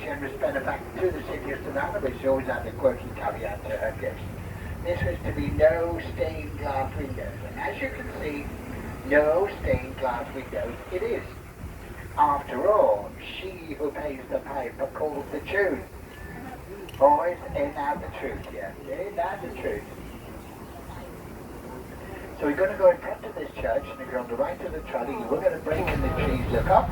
generous benefactor to the city of Savannah, but she always had a quirky caveat to her gifts. This was to be no stained glass windows, and as you can see, no stained glass windows it is. After all, she who pays the piper calls the tune. Boys, ain't that the truth, yeah? Ain't that the truth? So we're going to go in front of this church, and if you're on the right of the trolley, we're going to break in the trees, look up.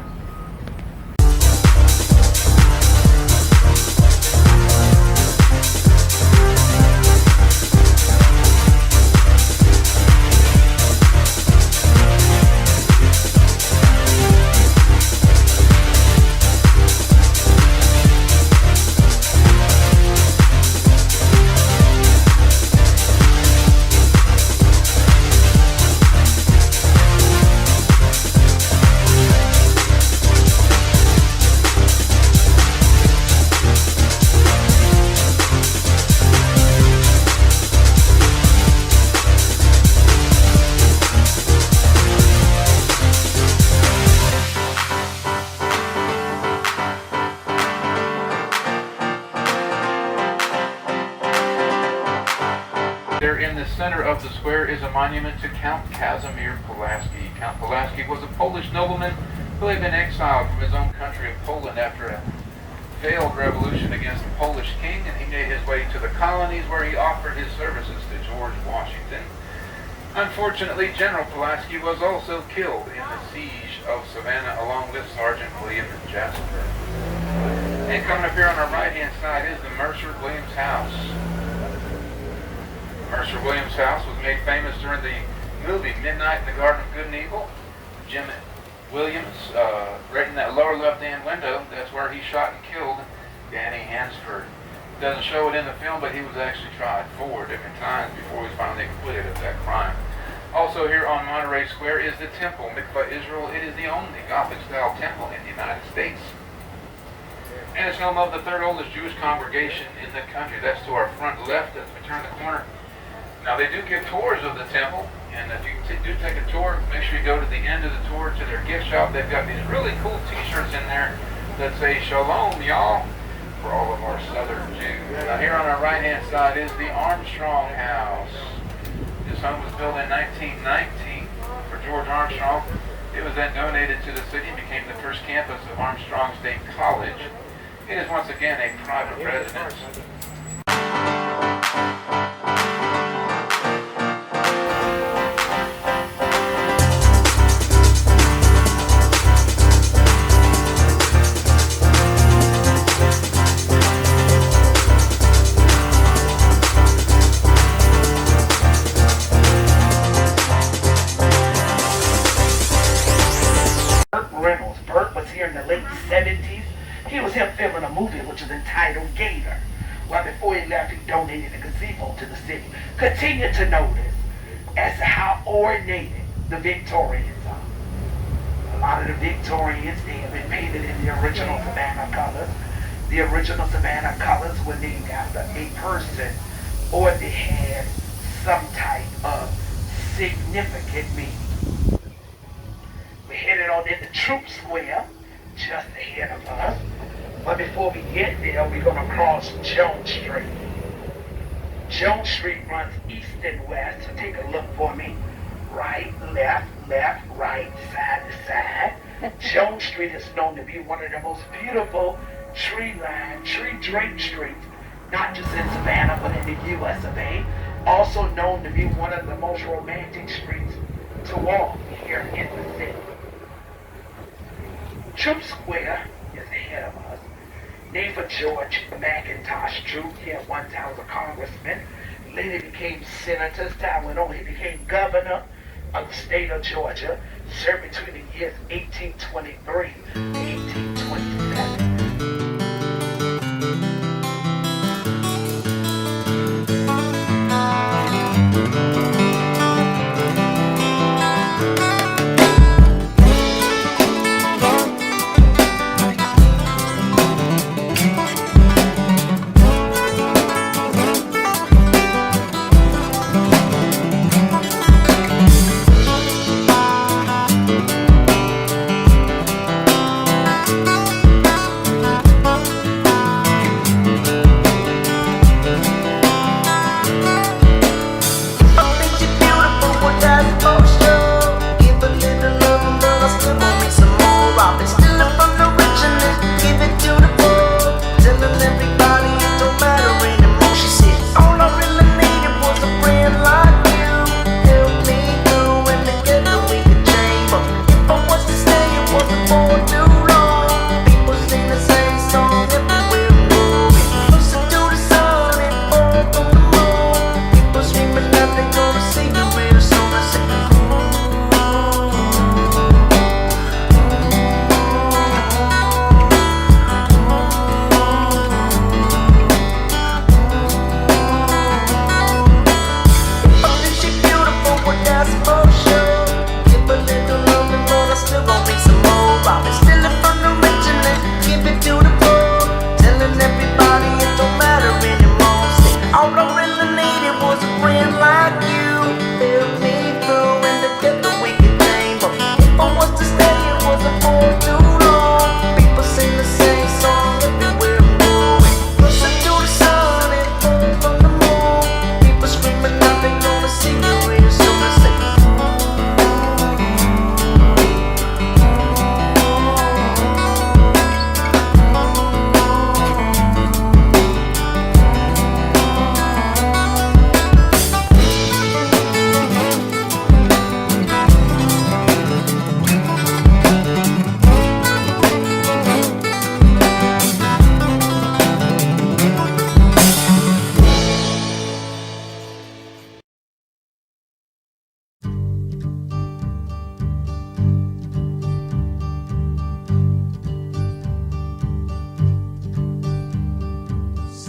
There in the center of the square is a monument to Count Casimir Pulaski. Count Pulaski was a Polish nobleman who had been exiled from his own country of Poland after a failed revolution against the Polish king, and he made his way to the colonies where he offered his services to George Washington. Unfortunately, General Pulaski was also killed in the siege of Savannah along with Sergeant William Jasper. And coming up here on our right-hand side is the Mercer Williams House. Mercer Williams' house was made famous during the movie Midnight in the Garden of Good and Evil. Jim Williams, right in that lower left-hand window, that's where he shot and killed Danny Hansford. Doesn't show it in the film, but he was actually tried 4 different times before he was finally acquitted of that crime. Also here on Monterey Square is the temple, Mikvah Israel. It is the only Gothic-style temple in the United States. And it's home of the 3rd oldest Jewish congregation in the country. That's to our front left as we turn the corner. Now they do give tours of the temple, and if you do take a tour, make sure you go to the end of the tour to their gift shop. They've got these really cool t-shirts in there that say Shalom, y'all, for all of our southern Jews. Now here on our right-hand side is the Armstrong House. This home was built in 1919 for George Armstrong. It was then donated to the city and became the first campus of Armstrong State College. It is once again a private residence. He was here filming a movie which is entitled Gator. Well, before he left, he donated a gazebo to the city. Continue to notice as to how ornated the Victorians are. A lot of the Victorians, they have been painted in the original Savannah colors. The original Savannah colors were named after a person, or they had some type of significant meaning. We're headed on into Troop Square, just ahead of us. But before we get there, we're going to cross Jones Street. Jones Street runs east and west, so take a look for me. Right, left, right, side to side. Jones Street is known to be one of the most beautiful tree-lined, tree-draped streets, not just in Savannah, but in the US of A. Also known to be one of the most romantic streets to walk here in the city. Troop Square is ahead of us. Named for George McIntosh Troop. He at one time was a congressman. Later became senator. As time went on, he became governor of the state of Georgia. Served between the years 1823 and 1827.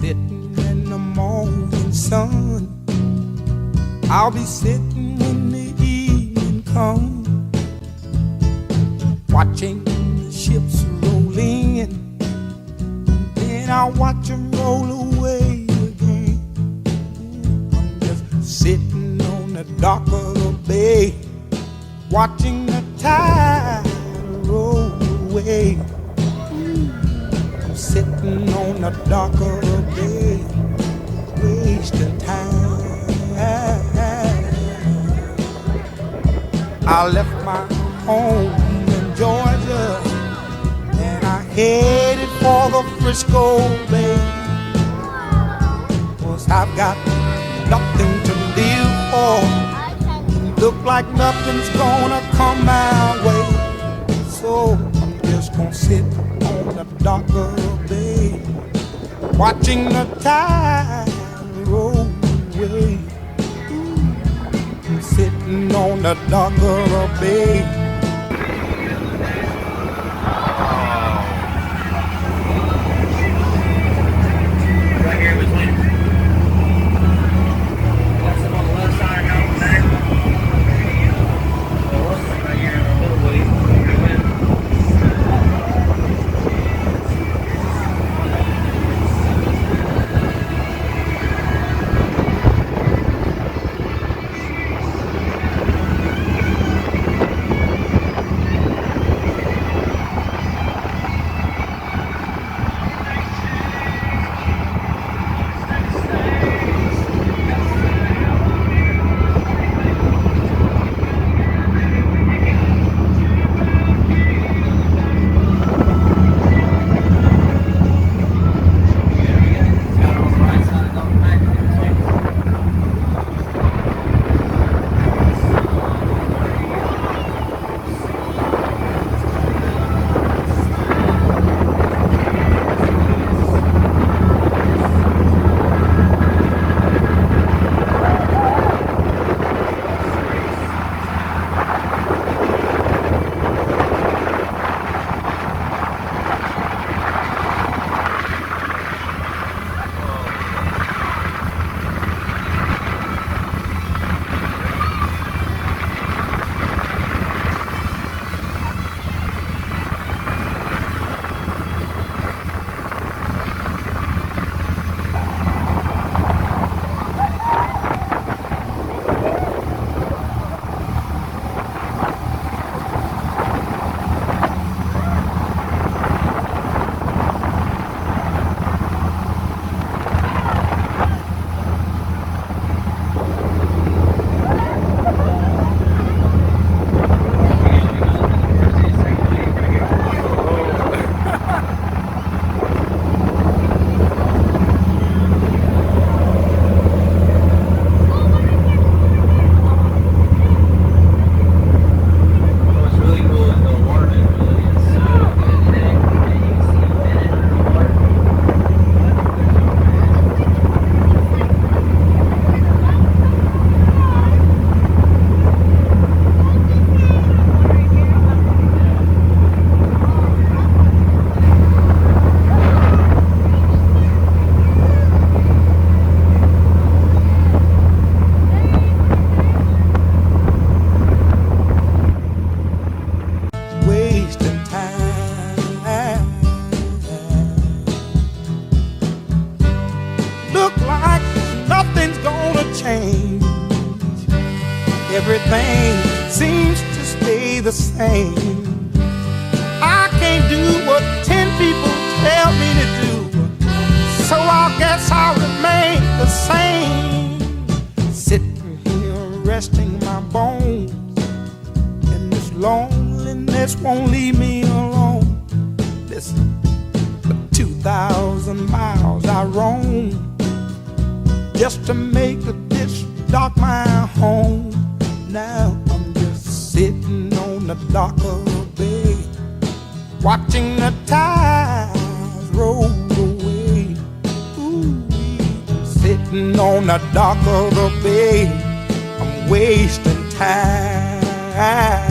sitting in the morning sun. I'll be sitting when the evening comes, watching the ships roll in, then I'll watch them roll away again. I'm just sitting on the dock of the bay, watching the tide roll away. I'm sitting on the dock of the bay, wasting time. I left my home in Georgia and I headed for the Frisco Bay, 'cause I've got nothing to live for, and look like nothing's gonna come my way. So I'm just gonna sit on the dock of the bay, watching the tide roll away. I'm sitting on the dock of the bay. Right here between. What's up on the left side, out back? Right here in the middle way. Everything seems to stay the same. I can't do what 10 people tell me to do, so I guess I'll remain the same. Sitting here resting my bones, and this loneliness won't leave me alone. Listen, for 2,000 miles I roam just to make this dock my home. Now I'm just sitting on the dock of the bay, watching the tides roll away. Ooh, I'm sitting on the dock of the bay, I'm wasting time.